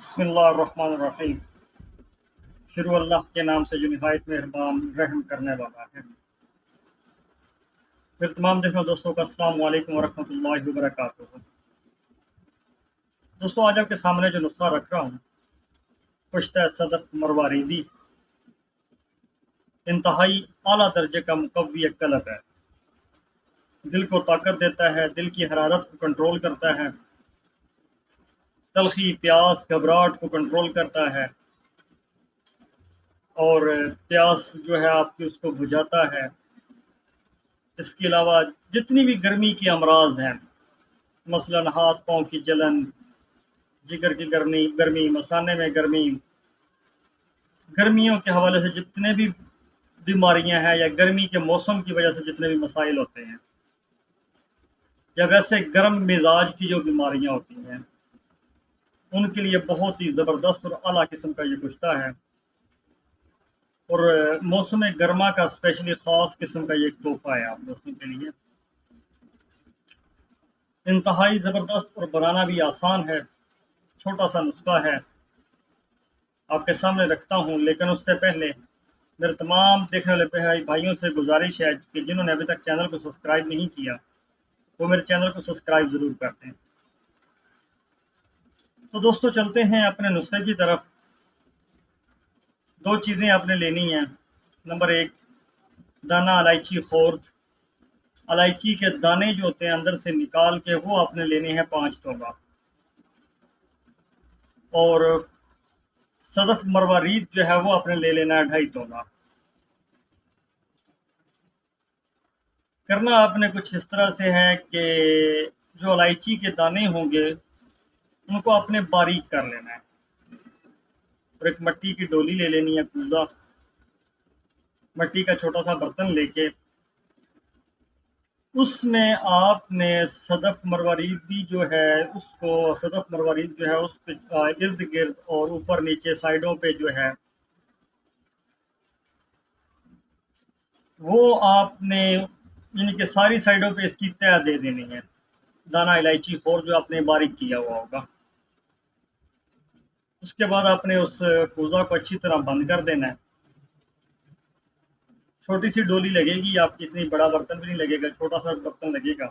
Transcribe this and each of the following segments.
بسم اللہ الرحمن الرحیم۔ شروع اللہ کے نام سے جو نہایت مہربان رحم کرنے والا ہے۔ پھر تمام دیکھنے دوستوں کا السلام علیکم ورحمۃ اللہ وبرکاتہ۔ دوستوں، آج آپ کے سامنے جو نسخہ رکھ رہا ہوں، پشتہ صدف مرواریدی انتہائی اعلیٰ درجے کا مقوی قلب ہے۔ دل کو طاقت دیتا ہے، دل کی حرارت کو کنٹرول کرتا ہے، تلخی، پیاس، گھبراہٹ کو کنٹرول کرتا ہے، اور پیاس جو ہے آپ کی اس کو بجھاتا ہے۔ اس کے علاوہ جتنی بھی گرمی کی امراض ہیں، مثلاً ہاتھ پاؤں کی جلن، جگر کی گرمی، مثانے میں گرمی، گرمیوں کے حوالے سے جتنے بھی بیماریاں ہیں یا گرمی کے موسم کی وجہ سے جتنے بھی مسائل ہوتے ہیں، یا ویسے گرم مزاج کی جو بیماریاں ہوتی ہیں، ان کے لیے بہت ہی زبردست اور اعلیٰ قسم کا یہ کشتہ ہے، اور موسم گرما کا اسپیشلی خاص قسم کا یہ ایک تحفہ ہے آپ دوستوں کے لیے۔ انتہائی زبردست اور بنانا بھی آسان ہے، چھوٹا سا نسخہ ہے، آپ کے سامنے رکھتا ہوں۔ لیکن اس سے پہلے میرے تمام دیکھنے والے بھائیوں سے گزارش ہے کہ جنہوں نے ابھی تک چینل کو سبسکرائب نہیں کیا وہ میرے چینل کو سبسکرائب ضرور کر دیں۔ تو دوستو چلتے ہیں اپنے نسخے کی طرف۔ دو چیزیں آپ نے لینی ہیں۔ نمبر 1، دانہ الائچی خورد۔ الائچی کے دانے جو ہوتے ہیں اندر سے نکال کے وہ آپ نے لینے ہیں 5 تولا، اور صدف مروارید جو ہے وہ آپ نے لے لینا ہے 2.5 تولا۔ کرنا آپ نے کچھ اس طرح سے ہے کہ جو الائچی کے دانے ہوں گے ان کو آپ نے باریک کر لینا ہے، اور ایک مٹی کی ڈولی لے لینی ہے، کوزہ، مٹی کا چھوٹا سا برتن لے کے اس میں آپ نے صدف مروارید جو ہے اس کے ارد گرد اور اوپر نیچے سائڈوں پہ جو ہے وہ آپ نے یعنی کہ ساری سائڈوں پہ اس کی تہ دے دینی ہے، دانہ الائچی خور جو آپ نے باریک کیا ہوا ہوگا۔ اس کے بعد آپ نے اس کوزہ کو اچھی طرح بند کر دینا ہے۔ چھوٹی سی ڈولی لگے گی آپ کی، اتنی بڑا برتن بھی نہیں لگے گا، چھوٹا سا برتن لگے گا۔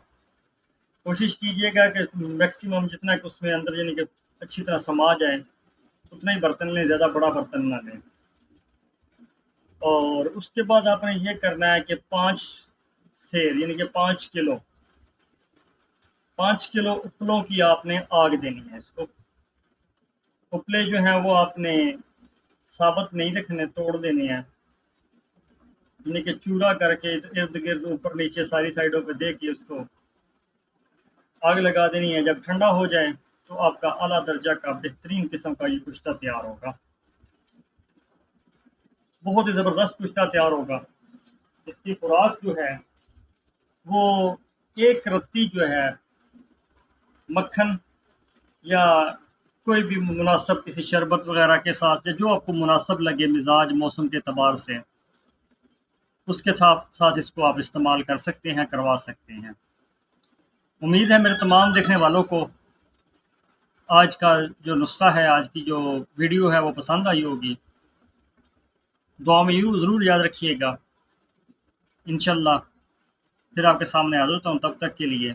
کوشش کیجئے گا کہ میکسیمم جتنا کہ اس میں اندر یعنی کہ اچھی طرح سما جائے اتنا ہی برتن لیں، زیادہ بڑا برتن نہ لیں۔ اور اس کے بعد آپ نے یہ کرنا ہے کہ 5 سیر یعنی کہ 5 کلو اپلوں کی آپ نے آگ دینی ہے اس کو۔ اپلے جو ہیں وہ آپ نے ثابت نہیں رکھنے، توڑ دینے ہیں، یعنی کہ چورا کر کے ارد گرد اوپر نیچے ساری سائڈوں پہ دے کے اس کو آگ لگا دینی ہے۔ جب ٹھنڈا ہو جائے تو آپ کا اعلیٰ درجہ کا بہترین قسم کا یہ کشتہ تیار ہوگا، بہت ہی زبردست کشتہ تیار ہوگا۔ اس کی خوراک جو ہے وہ 1 رتی جو ہے مکھن یا کوئی بھی مناسب کسی شربت وغیرہ کے ساتھ جو آپ کو مناسب لگے مزاج موسم کے اعتبار سے، اس کے ساتھ اس کو آپ استعمال کر سکتے ہیں، کروا سکتے ہیں۔ امید ہے میرے تمام دیکھنے والوں کو آج کا جو نسخہ ہے، آج کی جو ویڈیو ہے وہ پسند آئی ہوگی۔ دعا میں ضرور یاد رکھیے گا۔ انشاءاللہ پھر آپ کے سامنے حاضر ہوتا ہوں، تب تک کے لیے